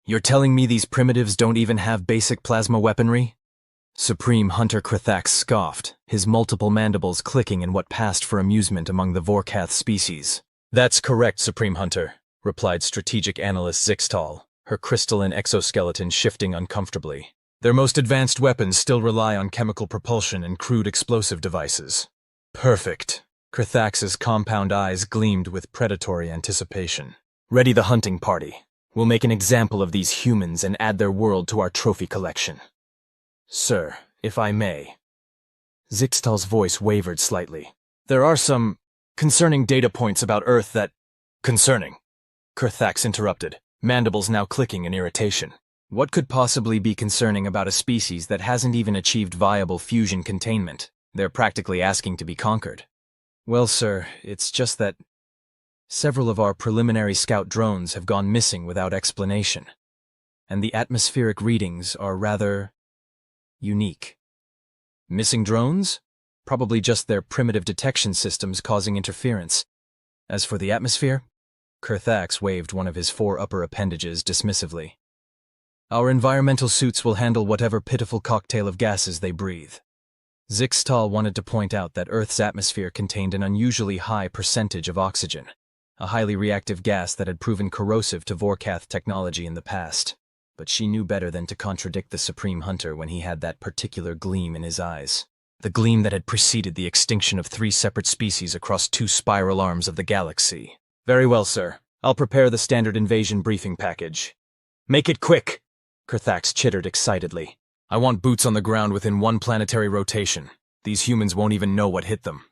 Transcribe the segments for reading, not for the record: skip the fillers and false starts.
You're telling me these primitives don't even have basic plasma weaponry? Supreme Hunter Krithax scoffed, his multiple mandibles clicking in what passed for amusement among the Vorkath species. That's correct, Supreme Hunter, replied strategic analyst Zixtal, her crystalline exoskeleton shifting uncomfortably. Their most advanced weapons still rely on chemical propulsion and crude explosive devices. Perfect. Krithax's compound eyes gleamed with predatory anticipation. Ready the hunting party. We'll make an example of these humans and add their world to our trophy collection. Sir, if I may. Zixtal's voice wavered slightly. There are some concerning data points about Earth that... Concerning? Krithax interrupted, mandibles now clicking in irritation. What could possibly be concerning about a species that hasn't even achieved viable fusion containment? They're practically asking to be conquered. Well, sir, it's just that several of our preliminary scout drones have gone missing without explanation, and the atmospheric readings are rather unique. Missing drones? Probably just their primitive detection systems causing interference. As for the atmosphere, Krithax waved one of his 4 upper appendages dismissively. Our environmental suits will handle whatever pitiful cocktail of gases they breathe. Zixtal wanted to point out that Earth's atmosphere contained an unusually high percentage of oxygen, a highly reactive gas that had proven corrosive to Vorkath technology in the past. But she knew better than to contradict the Supreme Hunter when he had that particular gleam in his eyes. The gleam that had preceded the extinction of 3 separate species across 2 spiral arms of the galaxy. Very well, sir. I'll prepare the standard invasion briefing package. Make it quick! Krithax chittered excitedly. I want boots on the ground within 1 planetary rotation. These humans won't even know what hit them.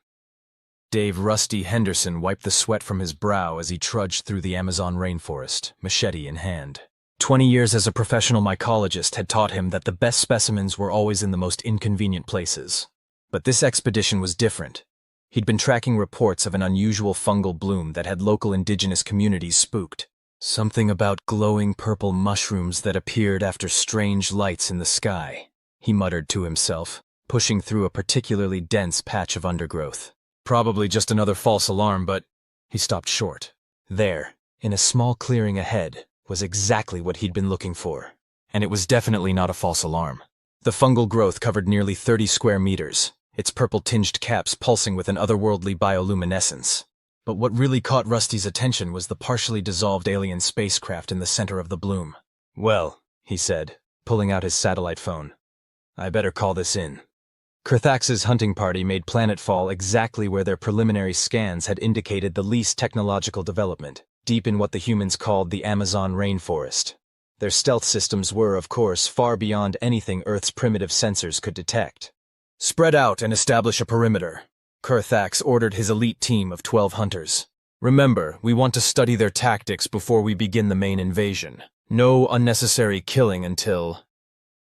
Dave Rusty Henderson wiped the sweat from his brow as he trudged through the Amazon rainforest, machete in hand. 20 years as a professional mycologist had taught him that the best specimens were always in the most inconvenient places. But this expedition was different. He'd been tracking reports of an unusual fungal bloom that had local indigenous communities spooked. Something about glowing purple mushrooms that appeared after strange lights in the sky, he muttered to himself, pushing through a particularly dense patch of undergrowth. Probably just another false alarm, but he stopped short. There, in a small clearing ahead, was exactly what he'd been looking for. And it was definitely not a false alarm. The fungal growth covered nearly 30 square meters, its purple-tinged caps pulsing with an otherworldly bioluminescence. But what really caught Rusty's attention was the partially dissolved alien spacecraft in the center of the bloom. Well, he said, pulling out his satellite phone. I better call this in. Krithax's hunting party made planetfall exactly where their preliminary scans had indicated the least technological development, deep in what the humans called the Amazon rainforest. Their stealth systems were, of course, far beyond anything Earth's primitive sensors could detect. Spread out and establish a perimeter. Krithax ordered his elite team of 12 hunters. Remember, we want to study their tactics before we begin the main invasion. No unnecessary killing until...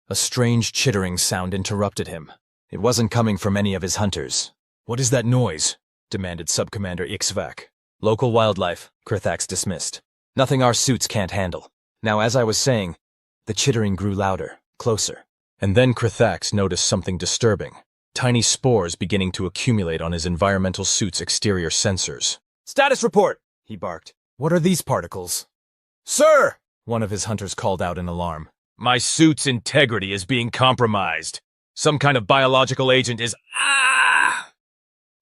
A strange chittering sound interrupted him. It wasn't coming from any of his hunters. What is that noise? Demanded Subcommander Ixvac. Local wildlife, Krithax dismissed. Nothing our suits can't handle. Now, as I was saying, the chittering grew louder, closer. And then Krithax noticed something disturbing. Tiny spores beginning to accumulate on his environmental suit's exterior sensors. Status report, he barked. What are these particles? Sir! One of his hunters called out in alarm. My suit's integrity is being compromised. Some kind of biological agent is... Ah!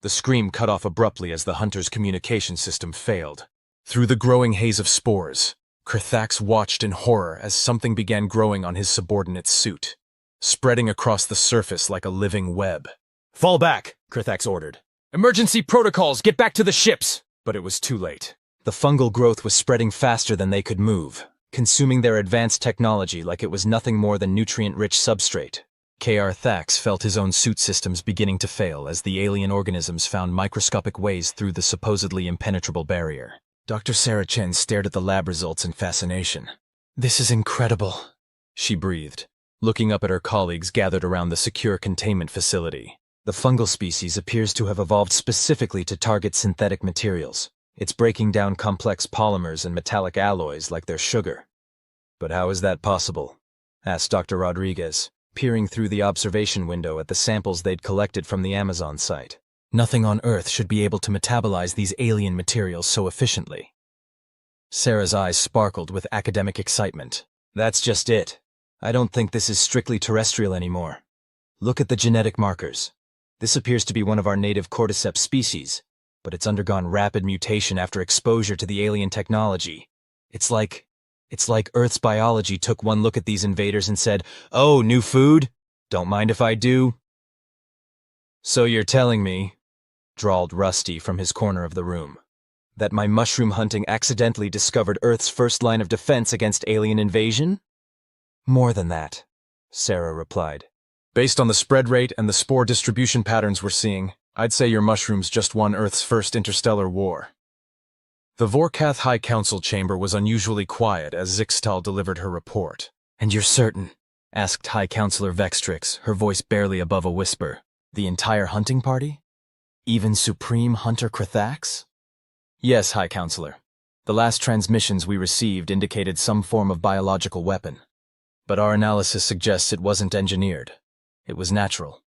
The scream cut off abruptly as the hunter's communication system failed. Through the growing haze of spores, Krithax watched in horror as something began growing on his subordinate's suit, spreading across the surface like a living web. Fall back, Krithax ordered. Emergency protocols, get back to the ships! But it was too late. The fungal growth was spreading faster than they could move, consuming their advanced technology like it was nothing more than nutrient-rich substrate. Krithax felt his own suit systems beginning to fail as the alien organisms found microscopic ways through the supposedly impenetrable barrier. Dr. Sarah Chen stared at the lab results in fascination. This is incredible, she breathed, looking up at her colleagues gathered around the secure containment facility. The fungal species appears to have evolved specifically to target synthetic materials. It's breaking down complex polymers and metallic alloys like their sugar. But how is that possible? Asked Dr. Rodriguez, peering through the observation window at the samples they'd collected from the Amazon site. Nothing on Earth should be able to metabolize these alien materials so efficiently. Sarah's eyes sparkled with academic excitement. That's just it. I don't think this is strictly terrestrial anymore. Look at the genetic markers. This appears to be one of our native cordyceps species, but it's undergone rapid mutation after exposure to the alien technology. It's like Earth's biology took one look at these invaders and said, "Oh, new food? Don't mind if I do." So you're telling me, drawled Rusty from his corner of the room, that my mushroom hunting accidentally discovered Earth's first line of defense against alien invasion? More than that, Sarah replied. Based on the spread rate and the spore distribution patterns we're seeing, I'd say your mushrooms just won Earth's first interstellar war. The Vorkath High Council chamber was unusually quiet as Zixtal delivered her report. And you're certain? Asked High Counselor Vextrix, her voice barely above a whisper. The entire hunting party? Even Supreme Hunter Krathax? Yes, High Counselor. The last transmissions we received indicated some form of biological weapon. But our analysis suggests it wasn't engineered. It was natural.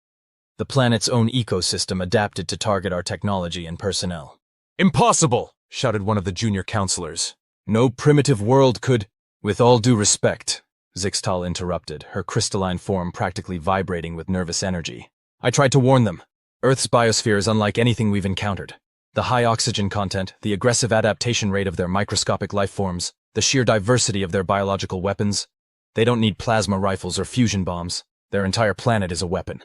The planet's own ecosystem adapted to target our technology and personnel. Impossible! Shouted one of the junior counselors. No primitive world could— With all due respect, Zixtal interrupted, her crystalline form practically vibrating with nervous energy. I tried to warn them. Earth's biosphere is unlike anything we've encountered. The high oxygen content, the aggressive adaptation rate of their microscopic life forms, the sheer diversity of their biological weapons. They don't need plasma rifles or fusion bombs. Their entire planet is a weapon.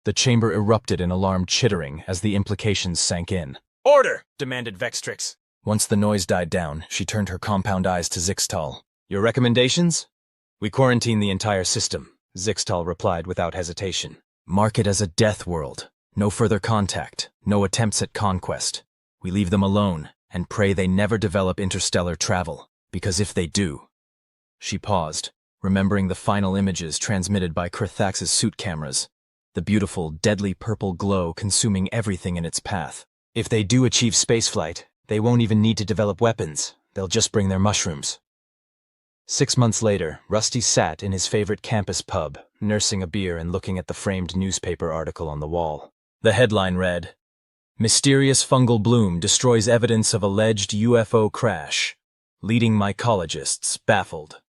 The chamber erupted in alarmed chittering as the implications sank in. Order! Demanded Vextrix. Once the noise died down, she turned her compound eyes to Zixtal. Your recommendations? We quarantine the entire system, Zixtal replied without hesitation. Mark it as a death world. No further contact, no attempts at conquest. We leave them alone and pray they never develop interstellar travel, because if they do— She paused, remembering the final images transmitted by Krathax's suit cameras, the beautiful, deadly purple glow consuming everything in its path. If they do achieve spaceflight, they won't even need to develop weapons. They'll just bring their mushrooms. 6 months later, Rusty sat in his favorite campus pub, nursing a beer and looking at the framed newspaper article on the wall. The headline read, "Mysterious fungal bloom destroys evidence of alleged UFO crash. Leading mycologists baffled."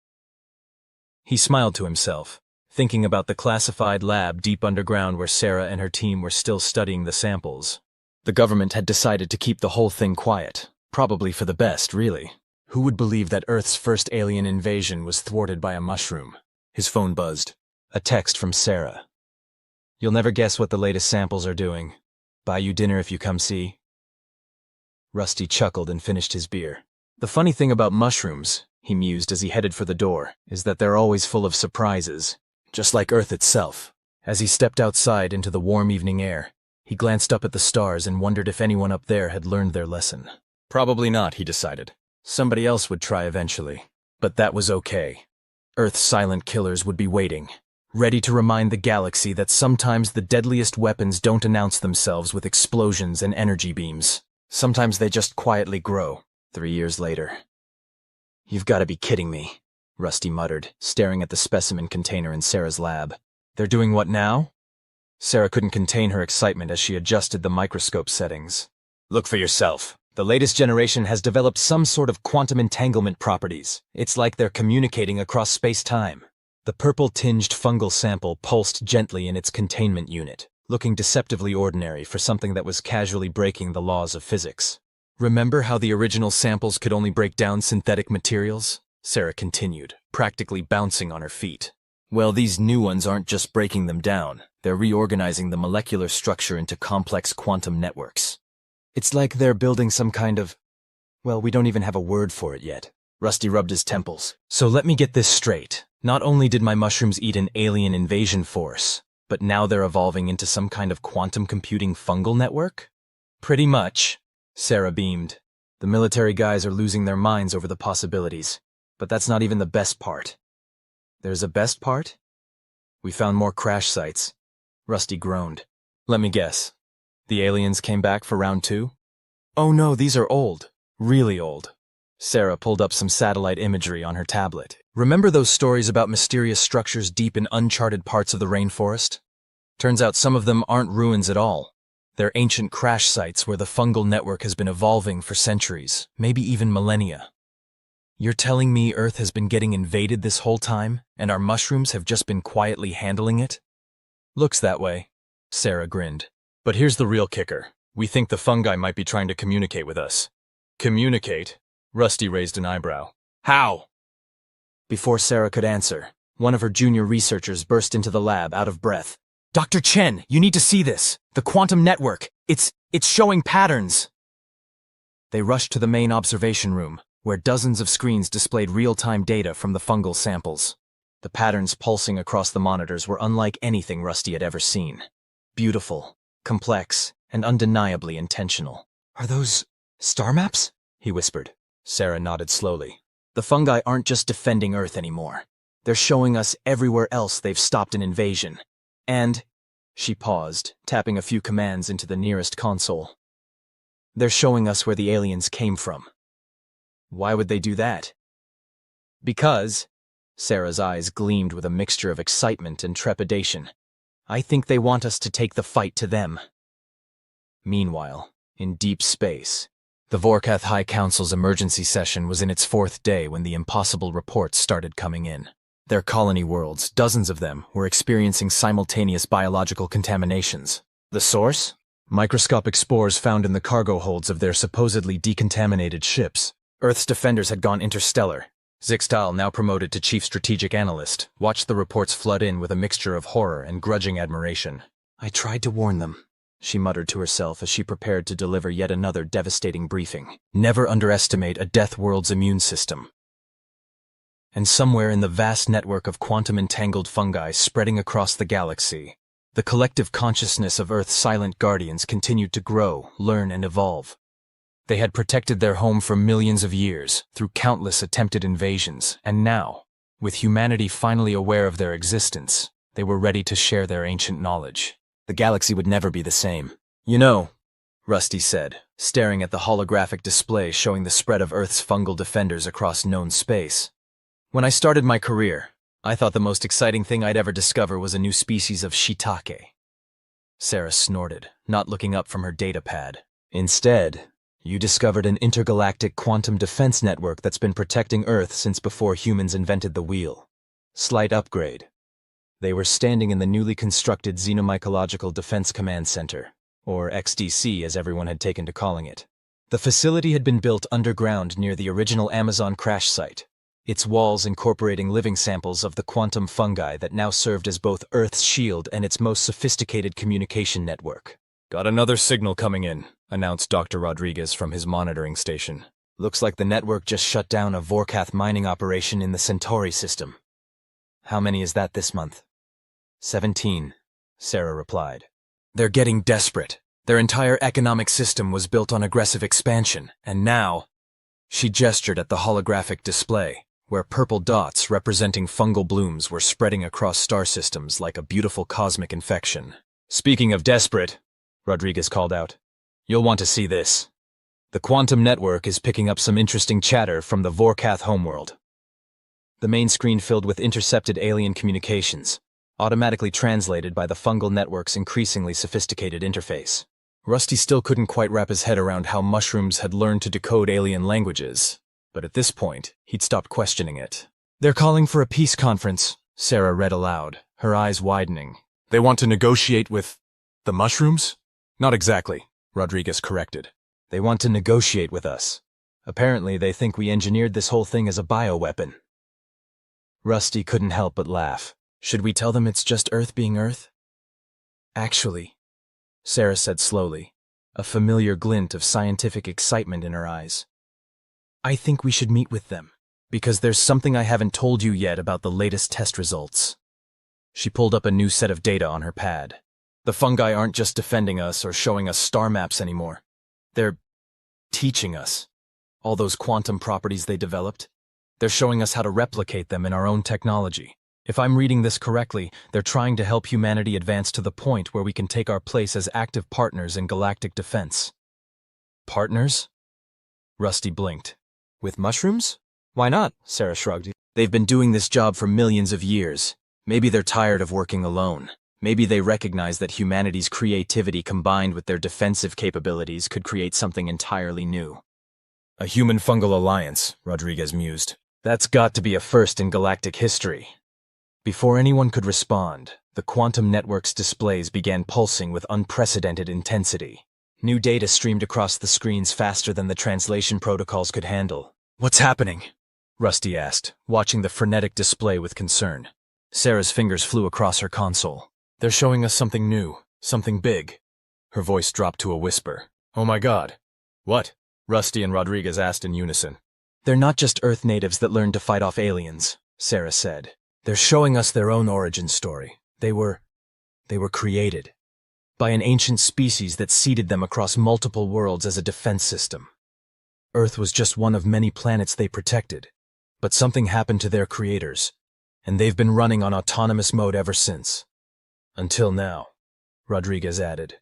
He smiled to himself, thinking about the classified lab deep underground where Sarah and her team were still studying the samples. The government had decided to keep the whole thing quiet, probably for the best, really. Who would believe that Earth's first alien invasion was thwarted by a mushroom? His phone buzzed. A text from Sarah. You'll never guess what the latest samples are doing. Buy you dinner if you come see. Rusty chuckled and finished his beer. The funny thing about mushrooms, he mused as he headed for the door, is that they're always full of surprises, just like Earth itself. As he stepped outside into the warm evening air, he glanced up at the stars and wondered if anyone up there had learned their lesson. Probably not, he decided. Somebody else would try eventually. But that was okay. Earth's silent killers would be waiting, ready to remind the galaxy that sometimes the deadliest weapons don't announce themselves with explosions and energy beams. Sometimes they just quietly grow, 3 years later. You've got to be kidding me, Rusty muttered, staring at the specimen container in Sarah's lab. They're doing what now? Sarah couldn't contain her excitement as she adjusted the microscope settings. Look for yourself. The latest generation has developed some sort of quantum entanglement properties. It's like they're communicating across space-time. The purple-tinged fungal sample pulsed gently in its containment unit, looking deceptively ordinary for something that was casually breaking the laws of physics. Remember how the original samples could only break down synthetic materials? Sarah continued, practically bouncing on her feet. Well, these new ones aren't just breaking them down. They're reorganizing the molecular structure into complex quantum networks. It's like they're building some kind of— Well, we don't even have a word for it yet. Rusty rubbed his temples. So let me get this straight. Not only did my mushrooms eat an alien invasion force, but now they're evolving into some kind of quantum computing fungal network? Pretty much. Sarah beamed. The military guys are losing their minds over the possibilities. But that's not even the best part. There's a best part? We found more crash sites. Rusty groaned. Let me guess. The aliens came back for round 2? Oh no, these are old. Really old. Sarah pulled up some satellite imagery on her tablet. Remember those stories about mysterious structures deep in uncharted parts of the rainforest? Turns out some of them aren't ruins at all. They're ancient crash sites where the fungal network has been evolving for centuries, maybe even millennia. You're telling me Earth has been getting invaded this whole time, and our mushrooms have just been quietly handling it? Looks that way, Sarah grinned. But here's the real kicker. We think the fungi might be trying to communicate with us. Communicate? Rusty raised an eyebrow. How? Before Sarah could answer, one of her junior researchers burst into the lab, out of breath. Dr. Chen, you need to see this. The quantum network. It's showing patterns. They rushed to the main observation room, where dozens of screens displayed real-time data from the fungal samples. The patterns pulsing across the monitors were unlike anything Rusty had ever seen. Beautiful, complex, and undeniably intentional. Are those star maps? He whispered. Sarah nodded slowly. The fungi aren't just defending Earth anymore. They're showing us everywhere else they've stopped an invasion. And, she paused, tapping a few commands into the nearest console. They're showing us where the aliens came from. Why would they do that? Because, Sarah's eyes gleamed with a mixture of excitement and trepidation, I think they want us to take the fight to them. Meanwhile, in deep space, the Vorkath High Council's emergency session was in its 4th day when the impossible reports started coming in. Their colony worlds, dozens of them, were experiencing simultaneous biological contaminations. The source? Microscopic spores found in the cargo holds of their supposedly decontaminated ships. Earth's defenders had gone interstellar. Zixtal, now promoted to chief strategic analyst, watched the reports flood in with a mixture of horror and grudging admiration. I tried to warn them, she muttered to herself as she prepared to deliver yet another devastating briefing. Never underestimate a death world's immune system. And somewhere in the vast network of quantum-entangled fungi spreading across the galaxy, the collective consciousness of Earth's silent guardians continued to grow, learn, and evolve. They had protected their home for millions of years, through countless attempted invasions, and now, with humanity finally aware of their existence, they were ready to share their ancient knowledge. The galaxy would never be the same. You know, Rusty said, staring at the holographic display showing the spread of Earth's fungal defenders across known space. When I started my career, I thought the most exciting thing I'd ever discover was a new species of shiitake. Sarah snorted, not looking up from her data pad. Instead, you discovered an intergalactic quantum defense network that's been protecting Earth since before humans invented the wheel. Slight upgrade. They were standing in the newly constructed Xenomycological Defense Command Center, or XDC as everyone had taken to calling it. The facility had been built underground near the original Amazon crash site, its walls incorporating living samples of the quantum fungi that now served as both Earth's shield and its most sophisticated communication network. Got another signal coming in, announced Dr. Rodriguez from his monitoring station. Looks like the network just shut down a Vorkath mining operation in the Centauri system. How many is that this month? 17, Sarah replied. They're getting desperate. Their entire economic system was built on aggressive expansion, and now... She gestured at the holographic display, where purple dots representing fungal blooms were spreading across star systems like a beautiful cosmic infection. Speaking of desperate, Rodriguez called out, you'll want to see this. The quantum network is picking up some interesting chatter from the Vorkath homeworld. The main screen filled with intercepted alien communications, automatically translated by the fungal network's increasingly sophisticated interface. Rusty still couldn't quite wrap his head around how mushrooms had learned to decode alien languages, but at this point, he'd stopped questioning it. They're calling for a peace conference, Sarah read aloud, her eyes widening. They want to negotiate with... the mushrooms? Not exactly, Rodriguez corrected. They want to negotiate with us. Apparently, they think we engineered this whole thing as a bioweapon. Rusty couldn't help but laugh. Should we tell them it's just Earth being Earth? Actually, Sarah said slowly, a familiar glint of scientific excitement in her eyes. I think we should meet with them, because there's something I haven't told you yet about the latest test results. She pulled up a new set of data on her pad. The fungi aren't just defending us or showing us star maps anymore. They're teaching us. All those quantum properties they developed, they're showing us how to replicate them in our own technology. If I'm reading this correctly, they're trying to help humanity advance to the point where we can take our place as active partners in galactic defense. Partners? Rusty blinked. With mushrooms? Why not? Sarah shrugged. They've been doing this job for millions of years. Maybe they're tired of working alone. Maybe they recognize that humanity's creativity combined with their defensive capabilities could create something entirely new. A human-fungal alliance, Rodriguez mused. That's got to be a first in galactic history. Before anyone could respond, the quantum network's displays began pulsing with unprecedented intensity. New data streamed across the screens faster than the translation protocols could handle. What's happening? Rusty asked, watching the frenetic display with concern. Sarah's fingers flew across her console. They're showing us something new, something big. Her voice dropped to a whisper. Oh my God. What? Rusty and Rodriguez asked in unison. They're not just Earth natives that learned to fight off aliens, Sarah said. They're showing us their own origin story. They were created by an ancient species that seeded them across multiple worlds as a defense system. Earth was just one of many planets they protected, but something happened to their creators, and they've been running on autonomous mode ever since. Until now, Rodriguez added.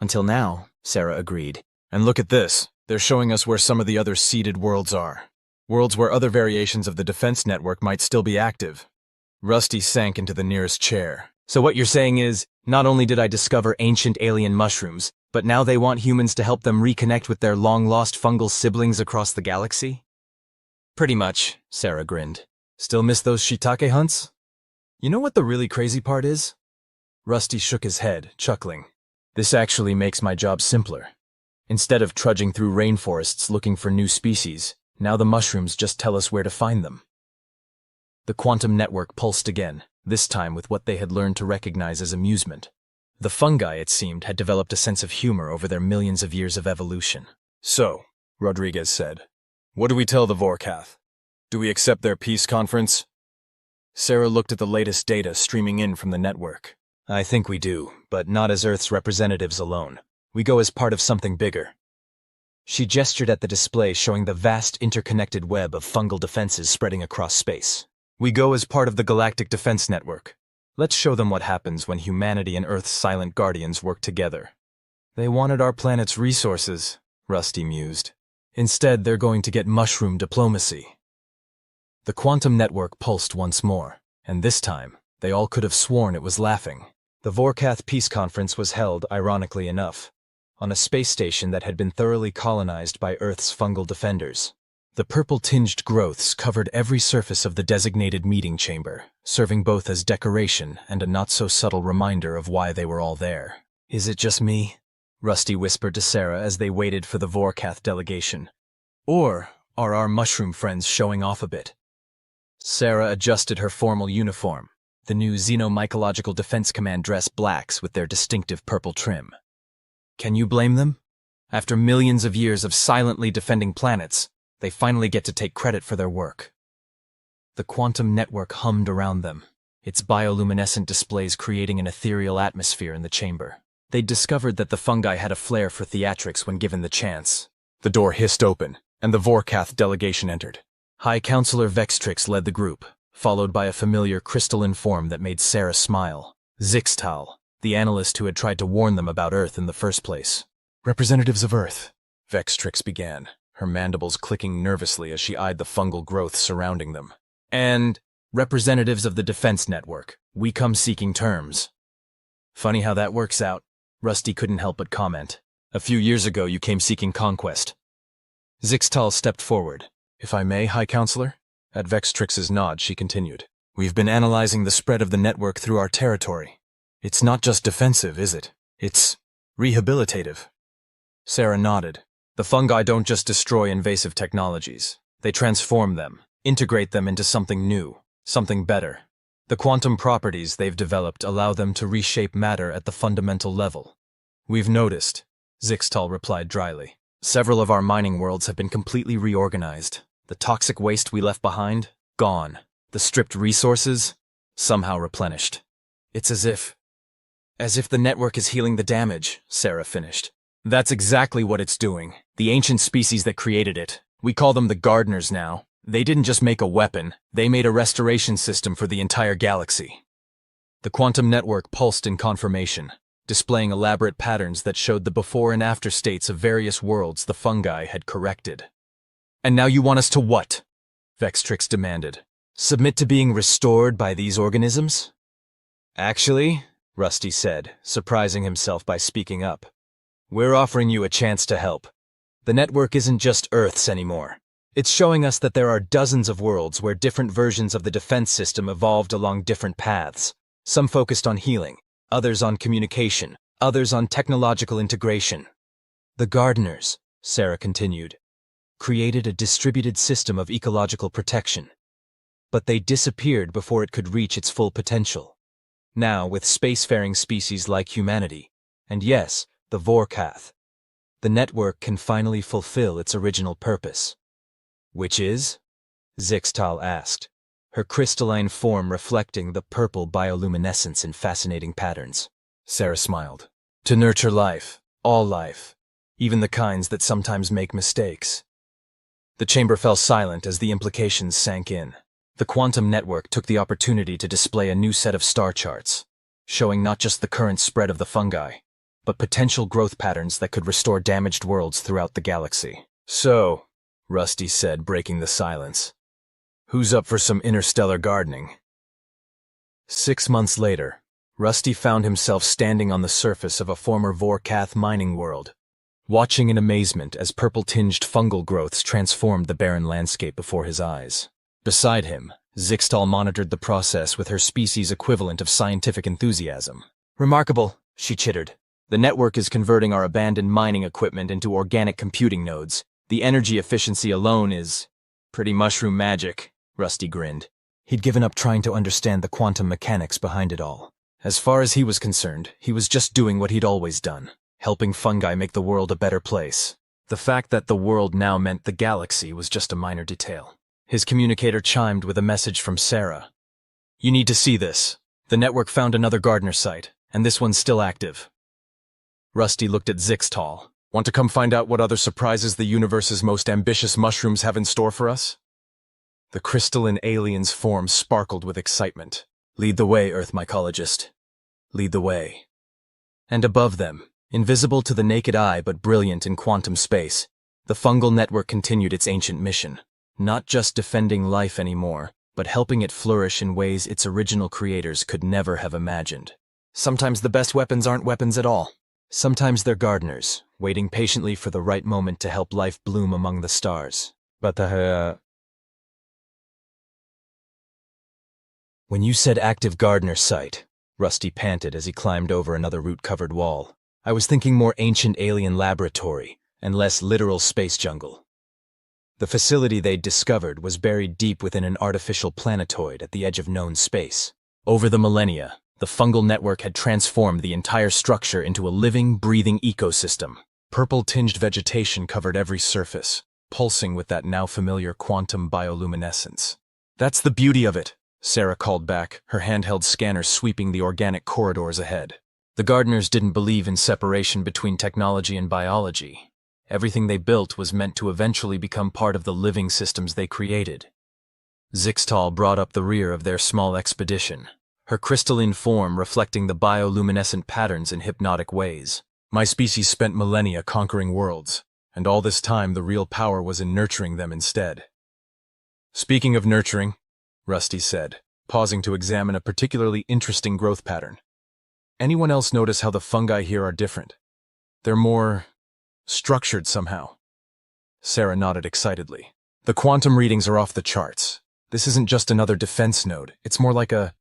Until now, Sarah agreed. And look at this. They're showing us where some of the other seeded worlds are. Worlds where other variations of the defense network might still be active. Rusty sank into the nearest chair. So what you're saying is, not only did I discover ancient alien mushrooms, but now they want humans to help them reconnect with their long-lost fungal siblings across the galaxy? Pretty much, Sarah grinned. Still miss those shiitake hunts? You know what the really crazy part is? Rusty shook his head, chuckling. This actually makes my job simpler. Instead of trudging through rainforests looking for new species, now the mushrooms just tell us where to find them. The quantum network pulsed again, this time with what they had learned to recognize as amusement. The fungi, it seemed, had developed a sense of humor over their millions of years of evolution. So, Rodriguez said, what do we tell the Vorkath? Do we accept their peace conference? Sarah looked at the latest data streaming in from the network. I think we do, but not as Earth's representatives alone. We go as part of something bigger. She gestured at the display showing the vast interconnected web of fungal defenses spreading across space. We go as part of the Galactic Defense Network. Let's show them what happens when humanity and Earth's silent guardians work together. They wanted our planet's resources, Rusty mused. Instead, they're going to get mushroom diplomacy. The quantum network pulsed once more, and this time, they all could have sworn it was laughing. The Vorkath Peace Conference was held, ironically enough, on a space station that had been thoroughly colonized by Earth's fungal defenders. The purple-tinged growths covered every surface of the designated meeting chamber, serving both as decoration and a not-so-subtle reminder of why they were all there. Is it just me? Rusty whispered to Sarah as they waited for the Vorkath delegation. Or are our mushroom friends showing off a bit? Sarah adjusted her formal uniform, the new Xenomycological Defense Command dress blacks with their distinctive purple trim. Can you blame them? After millions of years of silently defending planets, they finally get to take credit for their work. The quantum network hummed around them, its bioluminescent displays creating an ethereal atmosphere in the chamber. They'd discovered that the fungi had a flair for theatrics when given the chance. The door hissed open, and the Vorkath delegation entered. High Counselor Vextrix led the group, followed by a familiar crystalline form that made Sarah smile. Zixtal, the analyst who had tried to warn them about Earth in the first place. Representatives of Earth, Vextrix began, her mandibles clicking nervously as she eyed the fungal growth surrounding them. And representatives of the Defense Network, we come seeking terms. Funny how that works out, Rusty couldn't help but comment. A few years ago you came seeking conquest. Zixtal stepped forward. If I may, High Counselor? At Vextrix's nod, she continued. We've been analyzing the spread of the network through our territory. It's not just defensive, is it? It's rehabilitative. Sarah nodded. The fungi don't just destroy invasive technologies. They transform them, integrate them into something new, something better. The quantum properties they've developed allow them to reshape matter at the fundamental level. We've noticed, Zixtal replied dryly. Several of our mining worlds have been completely reorganized. The toxic waste we left behind, gone. The stripped resources, somehow replenished. It's as if the network is healing the damage, Sarah finished. That's exactly what it's doing. The ancient species that created it. We call them the gardeners now. They didn't just make a weapon, they made a restoration system for the entire galaxy. The quantum network pulsed in confirmation, displaying elaborate patterns that showed the before and after states of various worlds the fungi had corrected. And now you want us to what? Vextrix demanded. Submit to being restored by these organisms? Actually, Rusty said, surprising himself by speaking up, we're offering you a chance to help. The network isn't just Earth's anymore. It's showing us that there are dozens of worlds where different versions of the defense system evolved along different paths. Some focused on healing, others on communication, others on technological integration. The gardeners, Sarah continued, created a distributed system of ecological protection. But they disappeared before it could reach its full potential. Now, with spacefaring species like humanity, and yes, the Vorkath, the network can finally fulfill its original purpose. Which is? Zixtal asked, her crystalline form reflecting the purple bioluminescence in fascinating patterns. Sarah smiled. To nurture life, all life, even the kinds that sometimes make mistakes. The chamber fell silent as the implications sank in. The quantum network took the opportunity to display a new set of star charts, showing not just the current spread of the fungi, but potential growth patterns that could restore damaged worlds throughout the galaxy. So, Rusty said, breaking the silence, who's up for some interstellar gardening? 6 months later, Rusty found himself standing on the surface of a former Vorkath mining world, watching in amazement as purple-tinged fungal growths transformed the barren landscape before his eyes. Beside him, Zixtal monitored the process with her species' equivalent of scientific enthusiasm. Remarkable, she chittered. The network is converting our abandoned mining equipment into organic computing nodes. The energy efficiency alone is pretty mushroom magic, Rusty grinned. He'd given up trying to understand the quantum mechanics behind it all. As far as he was concerned, he was just doing what he'd always done, helping fungi make the world a better place. The fact that the world now meant the galaxy was just a minor detail. His communicator chimed with a message from Sarah. You need to see this. The network found another gardener site, and this one's still active. Rusty looked at Zixtal. Want to come find out what other surprises the universe's most ambitious mushrooms have in store for us? The crystalline alien's form sparkled with excitement. Lead the way, Earth mycologist. Lead the way. And above them, invisible to the naked eye but brilliant in quantum space, the fungal network continued its ancient mission. Not just defending life anymore, but helping it flourish in ways its original creators could never have imagined. Sometimes the best weapons aren't weapons at all. Sometimes they're gardeners, waiting patiently for the right moment to help life bloom among the stars. But When you said active gardener site, Rusty panted as he climbed over another root-covered wall, I was thinking more ancient alien laboratory and less literal space jungle. The facility they'd discovered was buried deep within an artificial planetoid at the edge of known space. Over the millennia, the fungal network had transformed the entire structure into a living, breathing ecosystem. Purple-tinged vegetation covered every surface, pulsing with that now familiar quantum bioluminescence. That's the beauty of it, Sarah called back, her handheld scanner sweeping the organic corridors ahead. The gardeners didn't believe in separation between technology and biology. Everything they built was meant to eventually become part of the living systems they created. Zixtal brought up the rear of their small expedition, her crystalline form reflecting the bioluminescent patterns in hypnotic ways. My species spent millennia conquering worlds, and all this time the real power was in nurturing them instead. Speaking of nurturing, Rusty said, pausing to examine a particularly interesting growth pattern. Anyone else notice how the fungi here are different? They're more structured somehow. Sarah nodded excitedly. The quantum readings are off the charts. This isn't just another defense node. It's more like a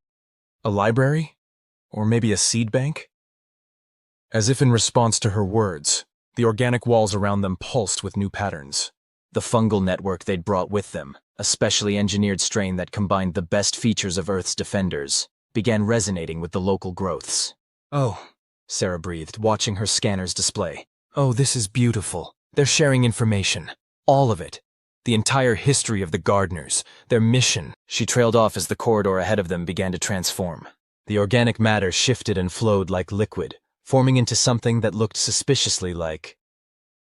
library? Or maybe a seed bank? As if in response to her words, the organic walls around them pulsed with new patterns. The fungal network they'd brought with them, a specially engineered strain that combined the best features of Earth's defenders, began resonating with the local growths. Oh, Sarah breathed, watching her scanners display. Oh, this is beautiful. They're sharing information. All of it. The entire history of the gardeners, their mission. She trailed off as the corridor ahead of them began to transform. The organic matter shifted and flowed like liquid, forming into something that looked suspiciously like...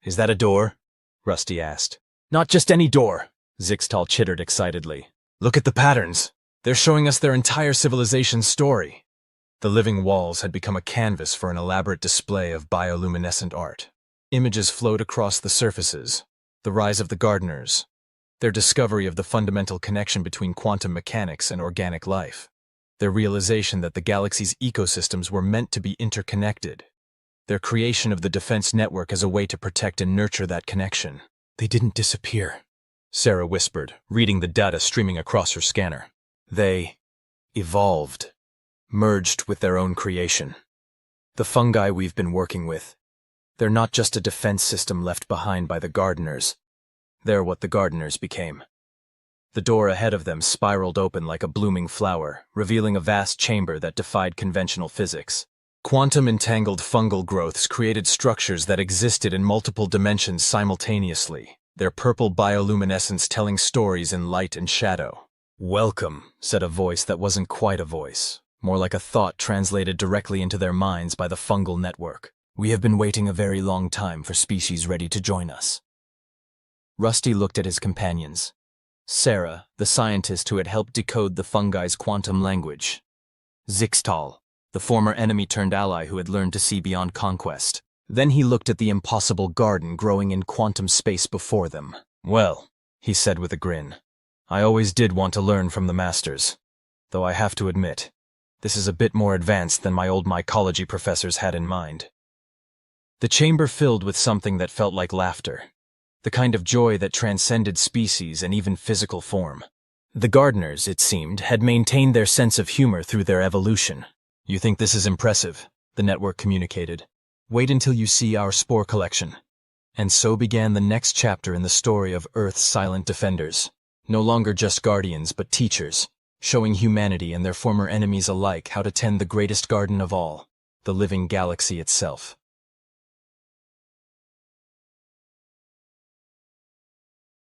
Is that a door? Rusty asked. Not just any door, Zixtal chittered excitedly. Look at the patterns. They're showing us their entire civilization's story. The living walls had become a canvas for an elaborate display of bioluminescent art. Images flowed across the surfaces. The rise of the gardeners, their discovery of the fundamental connection between quantum mechanics and organic life, their realization that the galaxy's ecosystems were meant to be interconnected. Their creation of the defense network as a way to protect and nurture that connection. They didn't disappear, Sarah whispered, reading the data streaming across her scanner. They evolved, merged with their own creation. The fungi we've been working with, they're not just a defense system left behind by the gardeners. They're what the gardeners became. The door ahead of them spiraled open like a blooming flower, revealing a vast chamber that defied conventional physics. Quantum-entangled fungal growths created structures that existed in multiple dimensions simultaneously, their purple bioluminescence telling stories in light and shadow. "Welcome," said a voice that wasn't quite a voice, more like a thought translated directly into their minds by the fungal network. "We have been waiting a very long time for species ready to join us." Rusty looked at his companions. Sarah, the scientist who had helped decode the fungi's quantum language. Zixtal, the former enemy-turned-ally who had learned to see beyond conquest. Then he looked at the impossible garden growing in quantum space before them. "Well," he said with a grin, "I always did want to learn from the masters. Though I have to admit, this is a bit more advanced than my old mycology professors had in mind." The chamber filled with something that felt like laughter, the kind of joy that transcended species and even physical form. The gardeners, it seemed, had maintained their sense of humor through their evolution. "You think this is impressive?" the network communicated. "Wait until you see our spore collection." And so began the next chapter in the story of Earth's silent defenders. No longer just guardians, but teachers, showing humanity and their former enemies alike how to tend the greatest garden of all, the living galaxy itself.